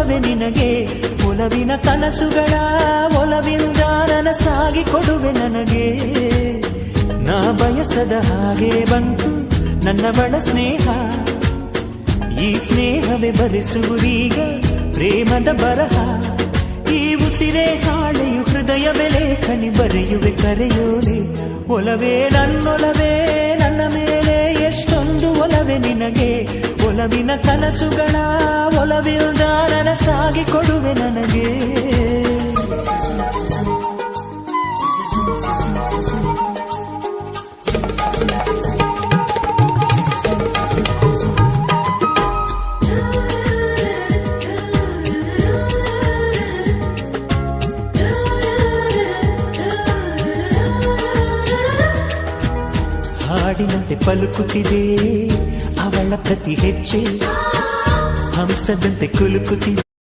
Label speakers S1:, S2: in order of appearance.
S1: ಕೊಡುವೆ ನಿನಗೆ ಒಲವಿನ ಕನಸುಗಳ ಒಲವಿಂದ ನನಸಾಗಿ ಕೊಡುವೆ ನನಗೆ ನಾ ಬಯಸದ ಹಾಗೆ ಬಂತು ನನ್ನ ಬಳ ಸ್ನೇಹ ಈ ಸ್ನೇಹವೇ ಬರೆಸುವುದೀಗ ಪ್ರೇಮದ ಬರಹ ಈ ಉಸಿರೇ ಹಾಳೆಯು ಹೃದಯವೇ ಲೇಖನಿ ಬರೆಯುವೆ ಕರೆಯೋಲೆ ಒಲವೇ ನನ್ನೊಲವೇ ನನ್ನ ಮೇಲೆ ಎಷ್ಟೊಂದು ಒಲವೇ ನಿನಗೆ ಒಲವಿನ ಕನಸುಗಳ ಒಲವಿಲ್ದ ನನಸಾಗಿ ಕೊಡುವೆ ನನಗೆ ಹಾಡಿನಂತೆ ಪಲುಕುತ್ತಿದೆ ಅವಳ ಪ್ರತಿ ಹೆಜ್ಜೆ ಹಂಸದಂತೆ ಕುಲುಕುತ್ತಿದೆ